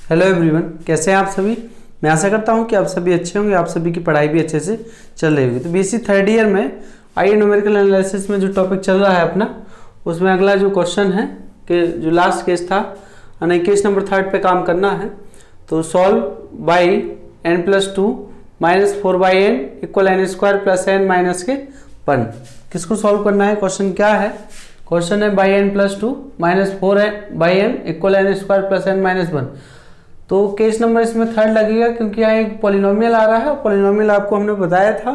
Hello everyone, कैसे हैं आप सभी। मैं आशा करता हूं कि आप सभी अच्छे होंगे, आप सभी की पढ़ाई भी अच्छे से चल रही होगी। तो बीएससी थर्ड ईयर में आइए न्यूमेरिकल एनालिसिस में जो टॉपिक चल रहा है अपना, उसमें अगला जो क्वेश्चन है कि जो लास्ट केस था यानी केस नंबर 3 पे काम करना है। तो solve by n+2 -4/n = n² + n minus के 1। किसको सॉल्व करना है, क्वेश्चन क्या है, क्वेश्चन है by n+2 -4/n = n² + n minus 1। तो केस नंबर इसमें थर्ड लगेगा क्योंकि यहाँ एक पॉलिनोमियल आ रहा है। पॉलिनोमियल आपको हमने बताया था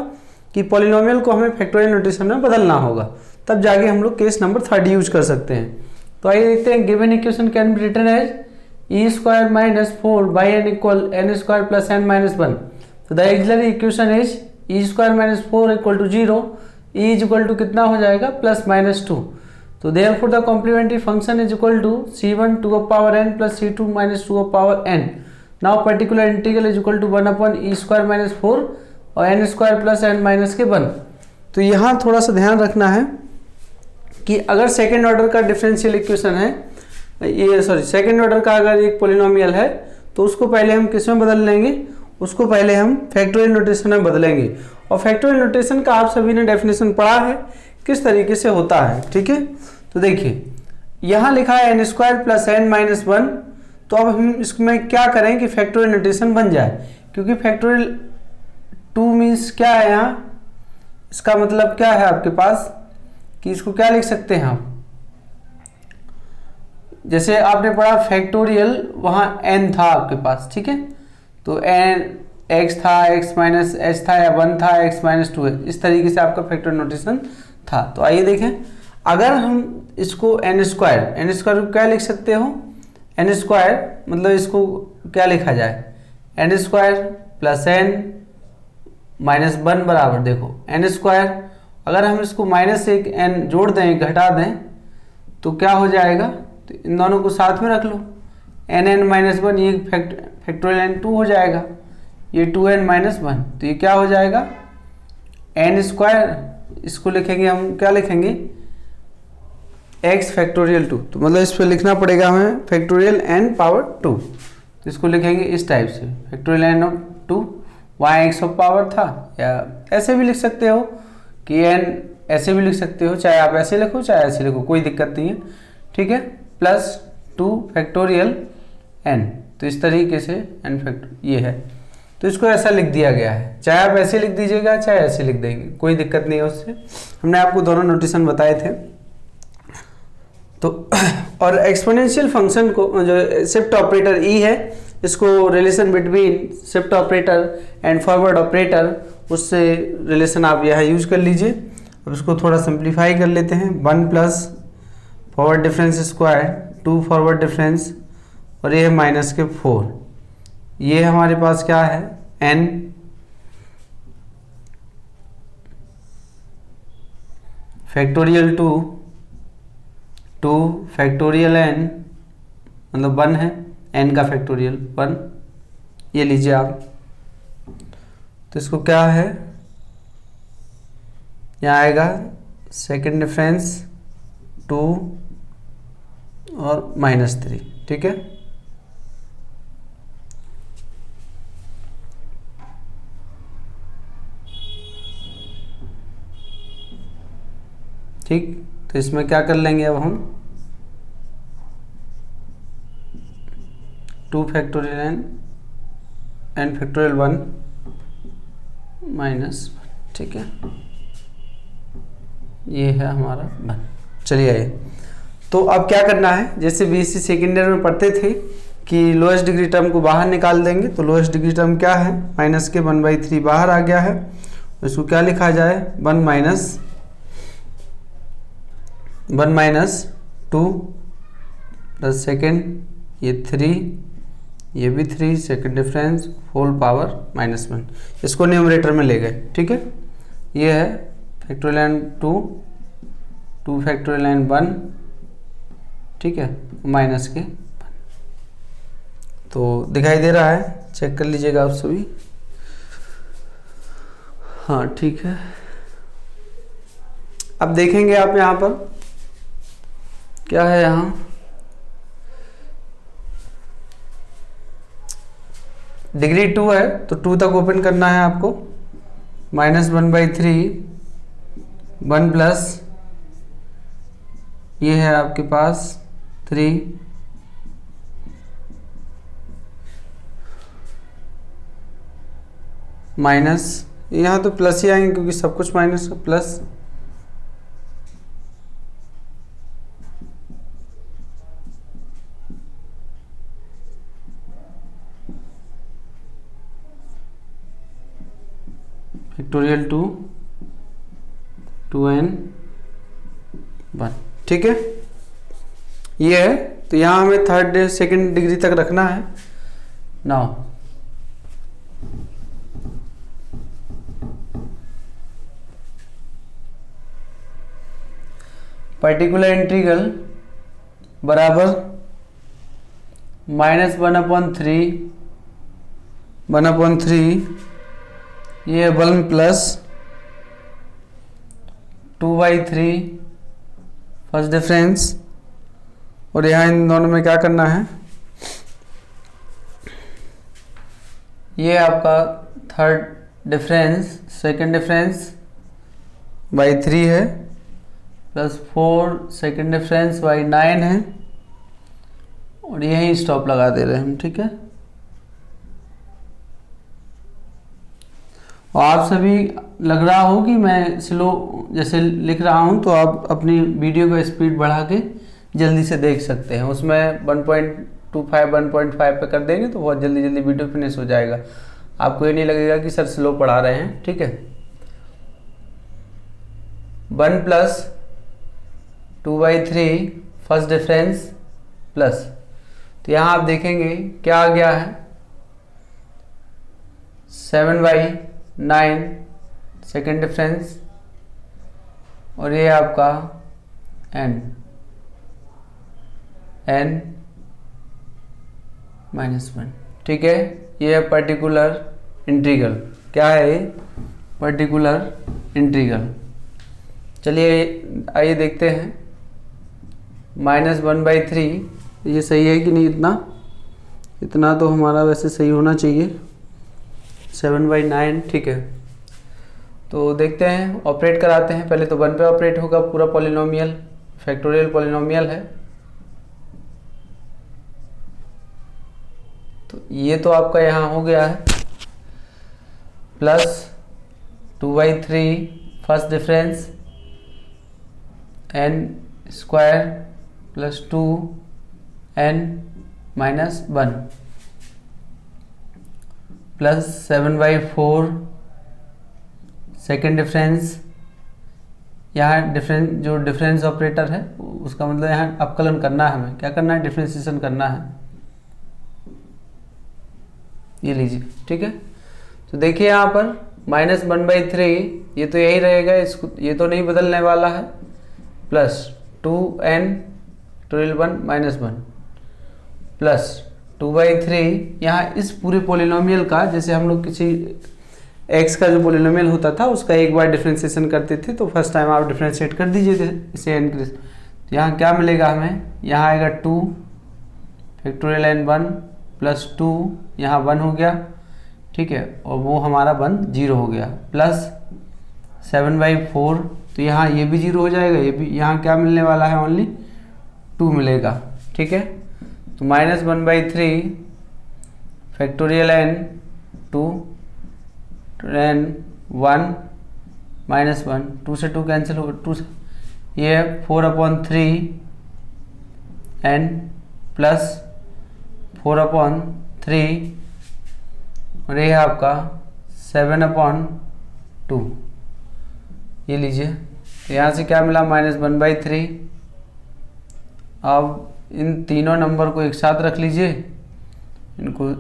कि पॉलिनोमियल को हमें फैक्टोरियल नोटेशन में बदलना होगा, तब जाके हम लोग केस नंबर थर्ड यूज कर सकते हैं। तो आइए देखते हैं। Given equation can be written as e² - 4/n = n² + n minus 1। तो the auxiliary equation is e² - 4 = 0, e = कितना हो जाएगा +-2। तो therefore the complementary function is equal to c1 2n plus c2 -2n। Now particular integral is equal to 1/e² - 4 और n² + n minus के 1। तो यहाँ थोड़ा सा ध्यान रखना है कि अगर सेकेंड ऑर्डर का डिफरेंशियल इक्वेशन है, ये सेकेंड ऑर्डर का अगर एक पोलिनोमियल है तो उसको पहले हम किस में बदल लेंगे, उसको पहले हम फैक्टोरियल नोटेशन में बदलेंगे। और फैक्टोरियल नोटेशन का आप सभी ने डेफिनेशन पढ़ा है किस तरीके से होता है, ठीक है। तो देखिए यहाँ लिखा है n² + n माइनस 1। तो अब हम इसमें क्या करें कि फैक्टोरियल नोटेशन बन जाए, क्योंकि फैक्टोरियल 2 मीन्स क्या है, यहाँ इसका मतलब क्या है आपके पास कि इसको क्या लिख सकते हैं आप, जैसे आपने पढ़ा फैक्टोरियल वहाँ n था आपके पास, ठीक है। तो n x था, x माइनस h था, या 1 था, x माइनस 2 है, इस तरीके से आपका फैक्टोरियल नोटेशन था। तो आइए देखें, अगर हम इसको n² को क्या लिख सकते हो, n² मतलब इसको क्या लिखा जाए, n² + n माइनस 1 बराबर, देखो n², अगर हम इसको -1 n जोड़ दें, घटा दें, तो क्या हो जाएगा, तो इन दोनों को साथ में रख लो, n - 1, ये फैक्टोरियल n2 हो जाएगा, ये 2n - 1। तो ये क्या हो जाएगा n², इसको लिखेंगे हम, क्या लिखेंगे x फैक्टोरियल 2। तो मतलब इस पर लिखना पड़ेगा हमें फैक्टोरियल n पावर 2। तो इसको लिखेंगे इस टाइप से, फैक्टोरियल n/2, वहाँ x पावर था, या ऐसे भी लिख सकते हो कि n ऐसे भी लिख सकते हो, चाहे आप ऐसे लिखो चाहे ऐसे लिखो, कोई दिक्कत नहीं है, ठीक है। +2 फैक्टोरियल n। तो इस तरीके से n फैक्टर ये है, तो इसको ऐसा लिख दिया गया है, चाहे आप ऐसे लिख दीजिएगा चाहे ऐसे लिख देंगे, कोई दिक्कत नहीं है उससे। हमने आपको दोनों नोटेशन बताए थे। तो और एक्सपोनेंशियल फंक्शन को जो शिफ्ट ऑपरेटर ई है, इसको relation between shift operator and forward operator, उससे रिलेशन आप यहाँ यूज कर लीजिए। अब इसको थोड़ा सिंप्लीफाई कर लेते हैं। 1 + forward difference square 2 forward difference, और ये है -4। ये हमारे पास क्या है n फैक्टोरियल 2 फैक्टोरियल n मतलब 1 है, n का फैक्टोरियल 1, ये लीजिए आप। तो इसको क्या है, यहाँ आएगा सेकेंड डिफरेंस 2 और -3, ठीक है। ठीक, तो इसमें क्या कर लेंगे अब हम 2 फैक्टोरियल n फैक्टोरियल 1 -1, ठीक है, ये है हमारा 1। चलिए आइए, तो अब क्या करना है, जैसे बीएससी सेकेंड ईयर में पढ़ते थे कि लोएस्ट डिग्री टर्म को बाहर निकाल देंगे। तो लोएस्ट डिग्री टर्म क्या है, -1/3 बाहर आ गया है, इसको क्या लिखा जाए 1 - 2 प्लस सेकेंड, ये 3, ये भी 3, सेकेंड डिफरेंस होल पावर -1, इसको न्यूमरेटर में ले गए, ठीक है। ये है फैक्टोरियल n2 फैक्टोरियल n1, ठीक है, माइनस के 1। तो दिखाई दे रहा है, चेक कर लीजिएगा आप सभी। हाँ ठीक है, अब देखेंगे आप यहाँ पर क्या है, यहाँ डिग्री 2 है तो 2 तक ओपन करना है आपको। -1/3 1 प्लस ये है आपके पास 3 माइनस, यहाँ तो प्लस ही आएंगे क्योंकि सब कुछ माइनस है, प्लस फैक्टोरियल 2n 1। ठीक है, ये है। तो यहाँ हमें थर्ड सेकंड डिग्री तक रखना है। नाउ पर्टिकुलर इंटीग्रल बराबर -1/3 ये 1 प्लस 2/3 फर्स्ट डिफरेंस, और यहाँ इन दोनों में क्या करना है, ये आपका third difference second difference by 3 है, प्लस 4 सेकंड डिफरेंस बाई 9 है, और यही स्टॉप लगा दे रहे हैं हम। ठीक है, और आप सभी लग रहा हो कि मैं स्लो जैसे लिख रहा हूं, तो आप अपनी वीडियो का स्पीड बढ़ा के जल्दी से देख सकते हैं। उसमें 1.25 1.5 पे कर देंगे तो बहुत जल्दी जल्दी वीडियो फिनिश हो जाएगा। आपको ये नहीं लगेगा कि सर स्लो पढ़ा रहे हैं। ठीक है, 1 प्लस 2/3 फर्स्ट डिफरेंस प्लस, तो यहाँ आप देखेंगे क्या आ गया है, 7/9 सेकेंड डिफरेंस, और ये आपका n -1। ठीक है, ये है पर्टिकुलर इंटीग्रल। क्या है ये? Particular integral. चलिए आइए देखते हैं, -1/3 ये सही है कि नहीं, इतना तो हमारा वैसे सही होना चाहिए, 7/9। ठीक है, तो देखते हैं, ऑपरेट कराते हैं। पहले तो 1 पे ऑपरेट होगा, पूरा पॉलिनोमियल फैक्टोरियल पॉलिनोमियल है। तो ये तो आपका यहाँ हो गया है, plus 2/3 first difference n square plus 2n -1 plus 7/4 second difference. यहाँ जो डिफरेंस ऑपरेटर है उसका मतलब यहाँ अपकलन करना है, हमें क्या करना है, डिफरेंशिएशन करना है। ये लीजिए। ठीक है, तो देखिए यहाँ पर -1/3 ये तो यही रहेगा, इसको ये तो नहीं बदलने वाला है, प्लस 2n -1 प्लस 2/3 यहाँ इस पूरे पोलिनोमियल का, जैसे हम लोग किसी x का जो पोलिनोमियल होता था उसका एक बार डिफरेंशिएशन करते थे, तो फर्स्ट टाइम आप डिफरेंशिएट कर दीजिए थे इसे इंक्रीज। तो यहाँ क्या मिलेगा हमें, यहाँ आएगा 2 फैक्टोरियल n1 प्लस 2, यहाँ 1 हो गया। ठीक है, और वो हमारा 1 0 हो गया, प्लस 7/4, तो यहाँ ये भी 0 हो जाएगा, ये भी, यहाँ क्या मिलने वाला है, ओनली 2 मिलेगा। ठीक है, तो -1/3 फैक्टोरियल n2 n1 -1, 2 से 2 कैंसिल होगा, 2 से ये 4/3 n प्लस 4/3, और ये है आपका 7/2। ये लीजिए, तो यहाँ से क्या मिला, -1/3। अब इन तीनों नंबर को एक साथ रख लीजिए, इनको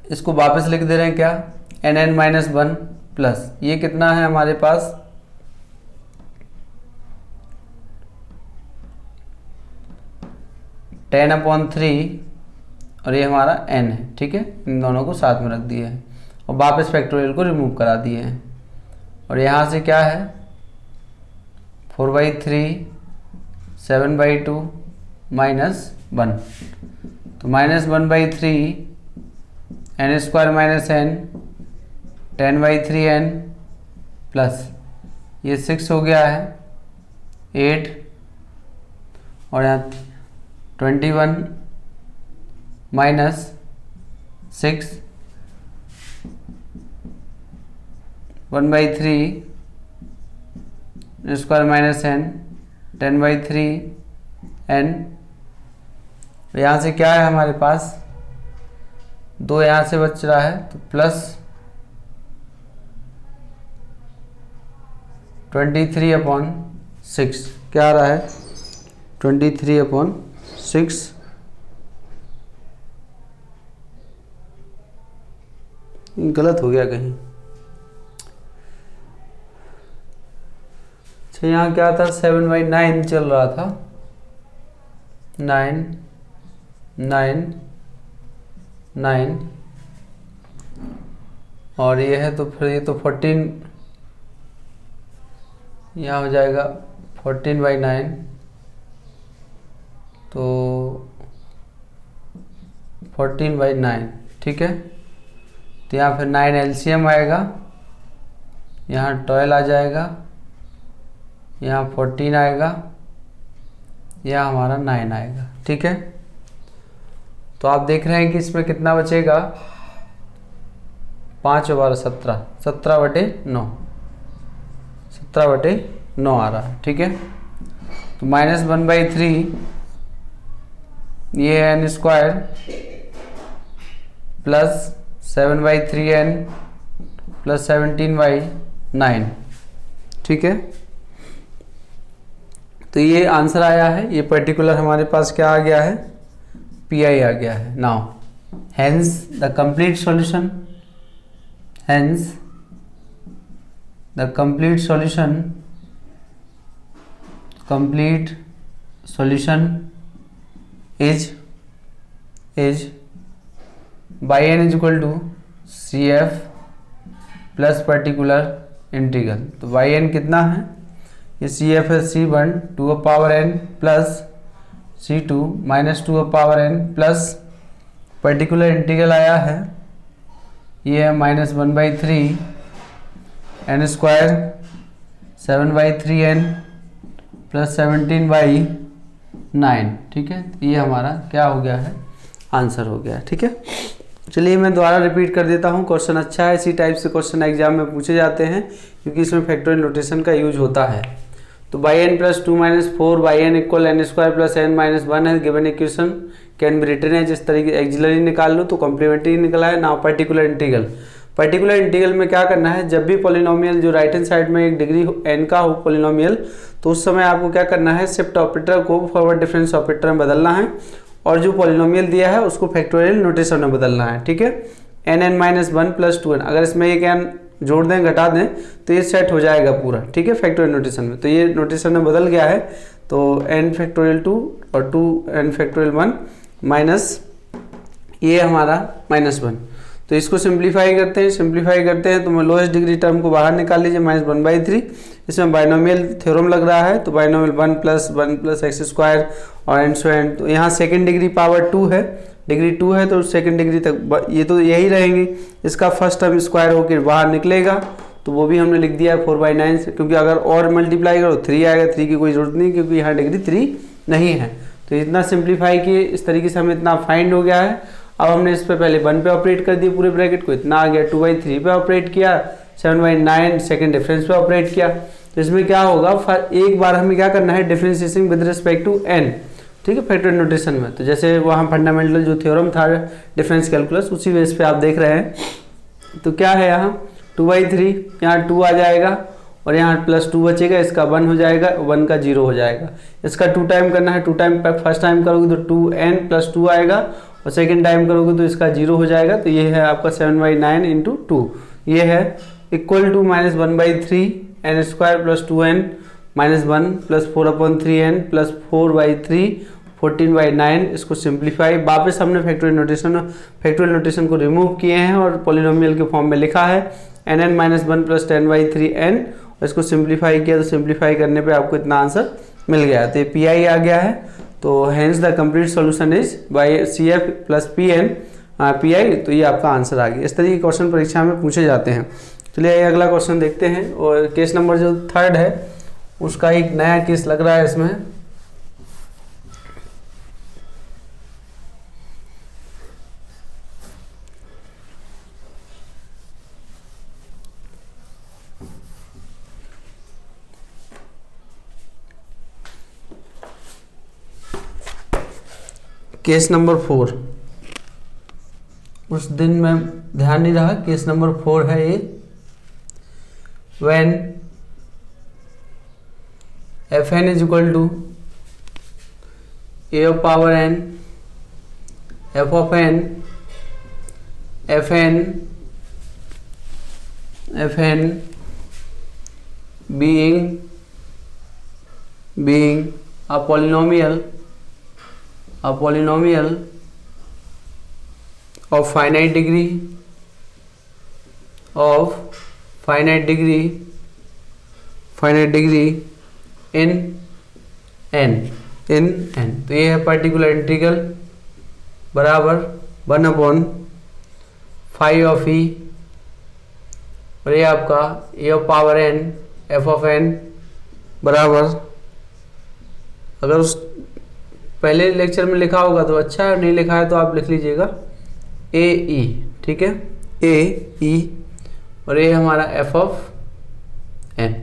इसको वापस लिख दे रहे हैं, क्या, nn -1 प्लस ये कितना है हमारे पास, (10/3) और ये हमारा n है। ठीक है, इन दोनों को साथ में रख दिए हैं और वापस फैक्टोरियल को रिमूव करा दिए हैं, और यहाँ से क्या है 4/3 7/2 -1, तो -1/3 n² - n 10/3 n प्लस ये 6 हो गया है 8 और यहाँ 21 -6 1/3 n² - n 10/3 n। यहाँ से क्या है हमारे पास 2 यहाँ से बच रहा है तो प्लस 23/6 क्या आ रहा है 23/6 गलत हो गया कहीं। अच्छा यहाँ क्या था 7/9 चल रहा था 9 9 9 और ये है तो फिर ये तो 14 यहाँ हो जाएगा 14/9 तो 14/9 ठीक है। तो यहाँ फिर 9 LCM आएगा, यहाँ 12 आ जाएगा, यहाँ 14 आएगा, यहाँ हमारा 9 आएगा ठीक है। तो आप देख रहे हैं कि इसमें कितना बचेगा 5 और 12 17 17/9 17/9 आ रहा है ठीक है। तो -1/3 ये n² प्लस 7/3 n प्लस 17/9 ठीक है। तो ये आंसर आया है, ये पर्टिकुलर हमारे पास क्या आ गया है PI आ गया है। Now hence the complete solution, hence the complete solution is by n is equal to CF plus particular integral. तो by n कितना है, ये CF है C1 2n plus C2 -2n plus particular integral आया है, ये है -1/3 n² 7/3 n प्लस 17/9 ठीक है। तो ये हमारा क्या हो गया है आंसर हो गया ठीक है। चलिए मैं दोबारा रिपीट कर देता हूँ, क्वेश्चन अच्छा है, इसी टाइप से क्वेश्चन एग्जाम में पूछे जाते हैं क्योंकि इसमें फैक्टोरियल नोटेशन का यूज होता है। तो by n + 2 - 4 by n = n² plus n - 1 है given equation can be written है। जिस तरीके एक्सिलरी निकाल लो तो कॉम्प्लीमेंट्री निकला है। Now particular integral, particular integral में क्या करना है, जब भी पॉलिनोमियल जो राइट हैंड साइड में एक डिग्री n का हो पॉलिनोमियल, तो उस समय आपको क्या करना है शिफ्ट ऑपरेटर को फॉरवर्ड डिफरेंस ऑपरेटर में बदलना है और जो पॉलिनोमियल दिया है उसको फैक्टोरियल नोटेशन में बदलना है ठीक है। n - 1 + 2n, अगर इसमें एक n जोड़ दें घटा दें तो ये सेट हो जाएगा पूरा ठीक है फैक्टोरियल नोटेशन में। तो ये नोटेशन में बदल गया है, तो n⁴2 और 2n⁴1 माइनस ये हमारा -1। तो इसको सिंप्लीफाई करते हैं तो मैं लोएस्ट डिग्री टर्म को बाहर निकाल लीजिए -1/3। इसमें बाइनोमियल थ्योरम लग रहा है तो बाइनोमियल 1 + 1 + x² और एंड सो एंड। तो यहाँ सेकंड डिग्री पावर 2 है, डिग्री 2 है तो सेकंड डिग्री तक ये तो यही रहेंगी। इसका फर्स्ट टर्म स्क्वायर होकर बाहर निकलेगा तो वो भी हमने लिख दिया है 4/9 से, क्योंकि अगर और मल्टीप्लाई करो 3 आएगा, 3 की कोई ज़रूरत नहीं क्योंकि यहाँ डिग्री 3 नहीं है। तो इतना सिंप्लीफाई किए, इस तरीके से हमें इतना फाइंड हो गया है। अब हमने इस पर पहले 1 पे ऑपरेट कर दिया पूरे ब्रैकेट को, इतना आ गया 2/3 पे ऑपरेट किया, 7/9 सेकंड डिफरेंस पे ऑपरेट किया। तो इसमें क्या होगा, एक बार हमें क्या करना है differentiation with respect to n ठीक है फैक्टोरियल नोटेशन में। तो जैसे वहाँ फंडामेंटल जो थ्योरम था डिफरेंस कैलकुलस उसी बेस पे आप देख रहे हैं। तो क्या है यहाँ 2/3, यहाँ 2 आ जाएगा और यहाँ +2 बचेगा, इसका 1 हो जाएगा, 1 का 0 हो जाएगा। इसका 2 टाइम करना है, 2 टाइम फर्स्ट टाइम करोगे तो 2n + 2 आएगा और सेकेंड टाइम करोगे तो इसका 0 हो जाएगा। तो ये है आपका 7/9 × 2, ये है equal to -1/3 n² + 2n - 1 + 4/3n + 4/3 14/9। इसको सिंप्लीफाई वापस हमने फैक्टोरियल नोटेशन को रिमूव किए हैं और पॉलिनोमियल के फॉर्म में लिखा है nn - 1 + 10/3n और इसको सिंप्लीफाई किया तो सिंप्लीफाई करने पे आपको इतना आंसर मिल गया। तो ये पी आई आ गया है, तो hence the complete solution is by C F plus P N P I. तो ये आपका आंसर आ गया। इस तरीके के क्वेश्चन परीक्षा में पूछे जाते हैं। चलिए अगला क्वेश्चन देखते हैं, और केस नंबर जो 3 है उसका एक नया केस लग रहा है इसमें। केस नंबर 4, उस दिन में ध्यान नहीं रहा, केस नंबर 4 है ये। When F N is equal to a of power N F of N F N being a polynomial of finite degree in n। तो ये है पर्टिकुलर इंटीग्रल बराबर 1/5 ऑफ ई, और ये आपका a of power N F of n बराबर, अगर उस पहले लेक्चर में लिखा होगा तो अच्छा है, नहीं लिखा है तो आप लिख लीजिएगा ए ई, ठीक है, ए ई, और ये हमारा एफ ऑफ एन।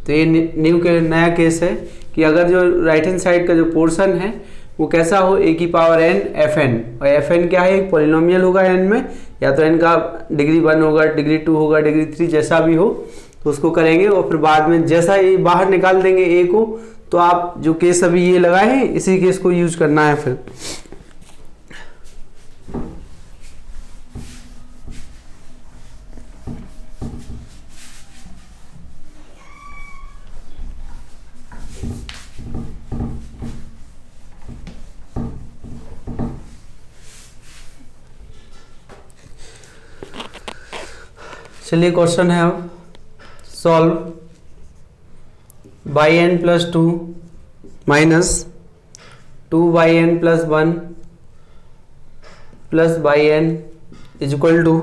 तो ये नया केस है कि अगर जो राइट हैंड साइड का जो पोर्शन है वो कैसा हो, ए की पावर एन एफ एन, और एफ एन क्या है, एक पॉलिनोमियल होगा एन में, या तो एन का डिग्री 1 होगा, डिग्री 2 होगा, डिग्री 3 जैसा भी हो, तो उसको करेंगे। और फिर बाद में जैसा ये बाहर निकाल देंगे ए को, तो आप जो केस अभी ये लगाए हैं इसी केस को यूज करना है फिर। चलिए क्वेश्चन है अब, solve by N plus 2 minus 2 by N plus 1 plus by N is equal to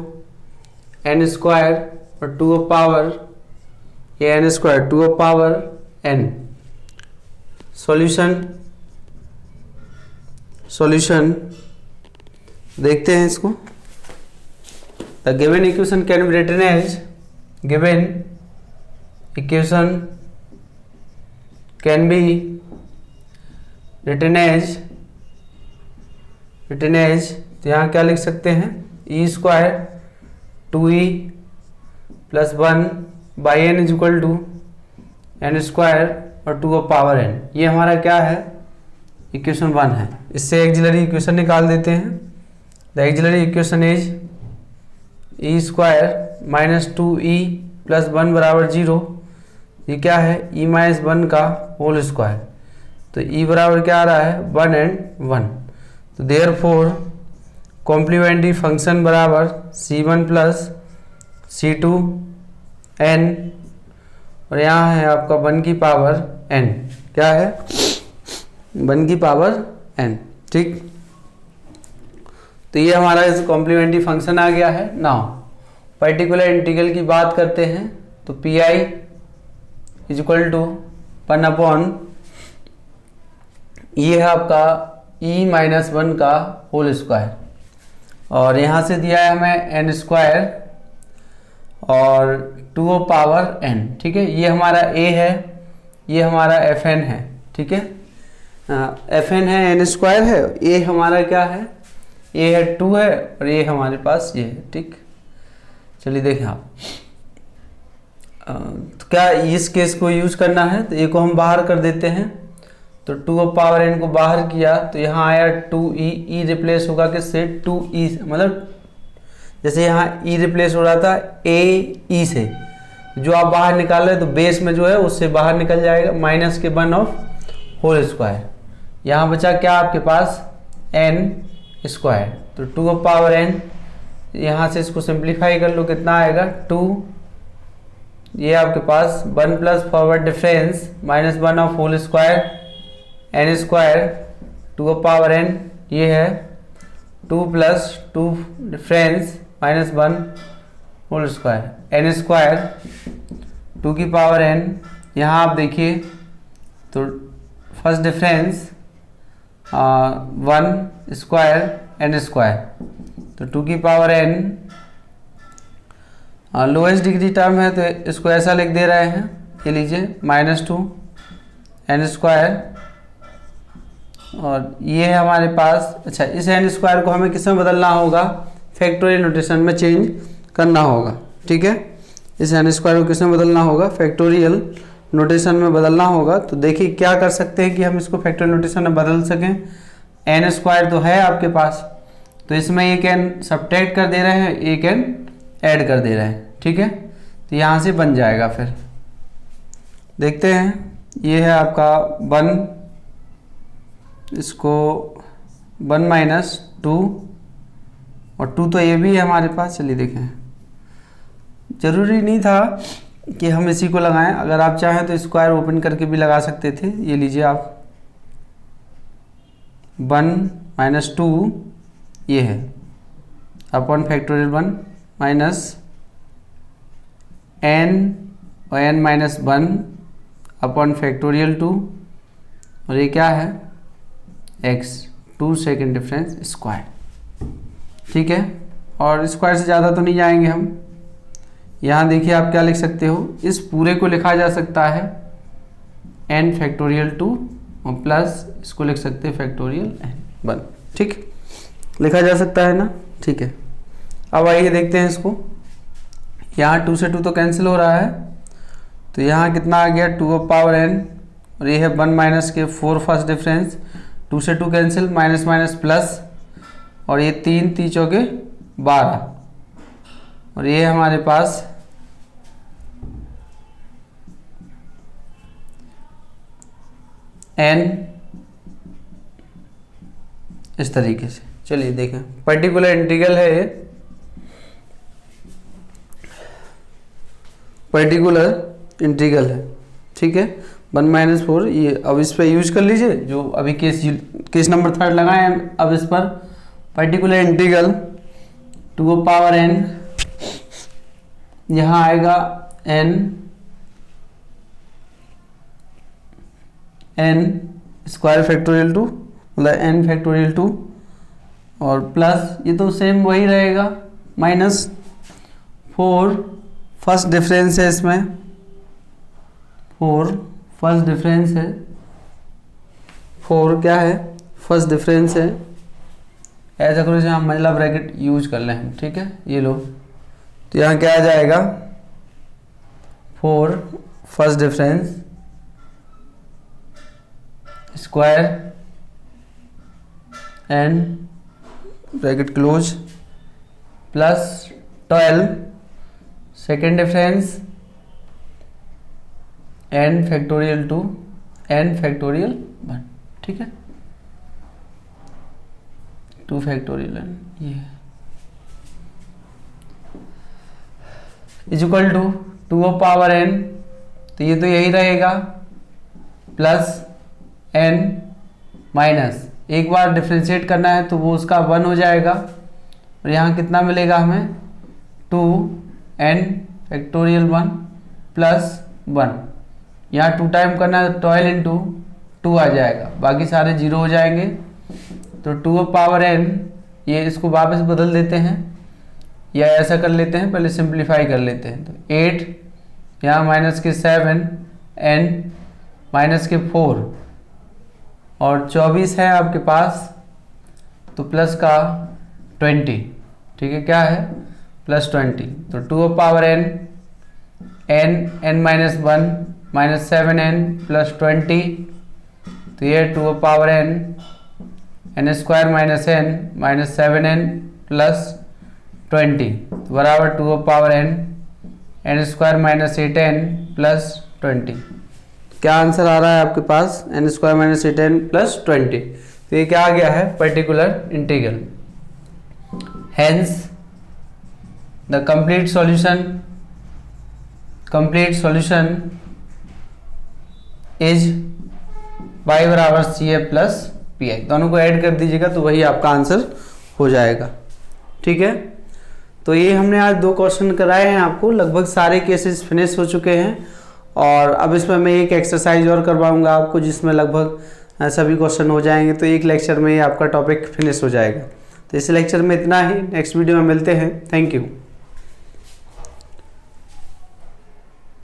N square और 2 ऑफ पावर ये N square 2 of power N. Solution देखते हैं इसको। The given equation can be written as can be written as तो यहाँ क्या लिख सकते हैं, e square 2e plus 1 by N is equal to N square और 2 ऑफ पावर एन। ये हमारा क्या है, इक्वेशन 1 है। इससे एक्सिलरी इक्वेशन निकाल देते हैं। The axillary equation is E square minus 2e plus 1 बराबर 0। ये क्या है, e माइनस 1 का होल स्क्वायर, तो e बराबर क्या आ रहा है, 1 and 1। तो देयरफॉर कॉम्प्लीमेंट्री फंक्शन बराबर c1 प्लस c2 n, और यहाँ है आपका 1 की पावर n, क्या है 1 की पावर n, ठीक। तो ये हमारा इस कॉम्प्लीमेंट्री फंक्शन आ गया है। नाउ पर्टिकुलर इंटीग्रल की बात करते हैं, तो P I is equal to 1/, ये है आपका e माइनस 1 का होल स्क्वायर, और यहाँ से दिया है हमें एन स्क्वायर और 2 ऑफ पावर n, ठीक है। ये हमारा a है, ये हमारा एफ एन है, ठीक है, एफ एन है, एन स्क्वायर है, a हमारा क्या है, a है 2 है, और ये हमारे पास ये है, ठीक। चलिए देखें आप, तो क्या इस केस को यूज करना है, तो ए को हम बाहर कर देते हैं। तो 2 ऑफ पावर एन को बाहर किया तो यहाँ आया 2e, e रिप्लेस होगा किससे, 2e, मतलब जैसे यहाँ e रिप्लेस हो रहा था e से, जो आप बाहर निकाल रहे तो बेस में जो है उससे बाहर निकल जाएगा, माइनस के 1 ऑफ होल स्क्वायर। यहाँ बचा क्या आपके पास, n स्क्वायर। तो 2 ऑफ पावर n, यहाँ से इसको सिंप्लीफाई कर लो, कितना आएगा 2 ये आपके पास 1 plus forward difference minus 1 of whole square N square to the power n, ये है 2 plus 2 difference minus 1 whole square N square 2 की पावर n। यहाँ आप देखिए तो first difference 1 square N square, तो 2 की power n lowest degree term है तो इसको ऐसा लिख दे रहे हैं, ये लीजिए -2 एन स्क्वायर, और ये है हमारे पास। अच्छा, इस एन स्क्वायर को हमें किस में बदलना होगा, फैक्टोरियल नोटेशन में चेंज करना होगा। ठीक है, इस एन स्क्वायर को किस में बदलना होगा, फैक्टोरियल नोटेशन में बदलना होगा। तो देखिए क्या कर सकते हैं कि हम इसको फैक्टोरियल नोटेशन में बदल सकें। एन स्क्वायर तो है आपके पास, तो इसमें एक एन सब्ट्रैक्ट कर दे रहे हैं, एक एन ऐड कर दे रहे हैं। ठीक है, तो यहाँ से बन जाएगा। फिर देखते हैं, ये है आपका 1, इसको 1 माइनस 2 और 2 तो ये भी है हमारे पास। चलिए देखें, ज़रूरी नहीं था कि हम इसी को लगाएं, अगर आप चाहें तो स्क्वायर ओपन करके भी लगा सकते थे। ये लीजिए आप 1 माइनस 2 ये है अपॉन फैक्टोरियल 1 माइनस n और n माइनस 1 अपॉन फैक्टोरियल 2, और ये क्या है x 2 सेकेंड डिफरेंस स्क्वायर। ठीक है, और स्क्वायर से ज़्यादा तो नहीं जाएंगे हम। यहाँ देखिए आप क्या लिख सकते हो, इस पूरे को लिखा जा सकता है n फैक्टोरियल 2 और प्लस इसको लिख सकते हैं फैक्टोरियल n 1। ठीक, लिखा जा सकता है ना। ठीक है, अब आइए देखते हैं इसको। यहाँ 2 से 2 तो कैंसिल हो रहा है, तो यहाँ कितना आ गया 2 पावर n, और ये है 1 माइनस के 4 फर्स्ट डिफरेंस, 2 से 2 कैंसिल, माइनस माइनस प्लस, और ये 3 3 चौके 12, और ये हमारे पास n इस तरीके से। चलिए देखें, पर्टिकुलर इंटीग्रल है ये, पर्टिकुलर इंटीग्रल है। ठीक है, 1 माइनस 4, ये अब इस पर यूज कर लीजिए जो अभी केस नंबर 3 लगाए हैं। अब इस पर पर्टिकुलर इंटीग्रल 2 पावर n, यहाँ आएगा n स्क्वायर फैक्टोरियल 2, मतलब n फैक्टोरियल 2, और प्लस ये तो सेम वही रहेगा, माइनस 4 फर्स्ट डिफरेंस है इसमें, 4 फर्स्ट डिफरेंस है, 4 क्या है फर्स्ट डिफरेंस है। ऐसा करो जहाँ मंझला ब्रैकेट यूज कर लें हम। ठीक है, ये लो, तो यहाँ क्या आ जाएगा 4 first difference square and bracket close plus 12 second difference n factorial 2 n factorial 1। ठीक है, 2 फैक्टोरियल n, ये is equal to 2 power n, तो ये तो यही रहेगा, प्लस n माइनस, एक बार डिफ्रेंशिएट करना है तो वो उसका 1 हो जाएगा, और यहाँ कितना मिलेगा हमें 2n फैक्टोरियल 1 प्लस 1, यहाँ 2 टाइम करना है तो 12 इंटू 2 आ जाएगा, बाकी सारे 0 हो जाएंगे। तो 2 पावर n, ये इसको वापस बदल देते हैं या ऐसा कर लेते हैं, पहले सिंप्लीफाई कर लेते हैं। तो 8 यहाँ माइनस के 7 n माइनस के 4 और 24 है आपके पास, तो प्लस का 20। ठीक है, क्या है प्लस 20, तो 2 power n n minus 1 minus 7n plus 20, तो ये 2 power n square minus n minus 7n plus 20 बराबर 2 power n square minus 8n plus 20। क्या आंसर आ रहा है आपके पास, n square minus 8n plus 20। तो ये क्या आ गया है, particular integral. Hence the complete solution complete solution is y बराबर सी ए प्लस पी आई, दोनों को ऐड कर दीजिएगा तो वही आपका आंसर हो जाएगा। ठीक है, तो ये हमने आज 2 क्वेश्चन कराए हैं आपको, लगभग सारे केसेस फिनिश हो चुके हैं। और अब इसमें मैं एक एक्सरसाइज और करवाऊंगा आपको जिसमें लगभग सभी क्वेश्चन हो जाएंगे, तो एक लेक्चर में ही आपका टॉपिक फिनिश हो जाएगा। तो इस लेक्चर में इतना ही, नेक्स्ट वीडियो में मिलते हैं। Thank you.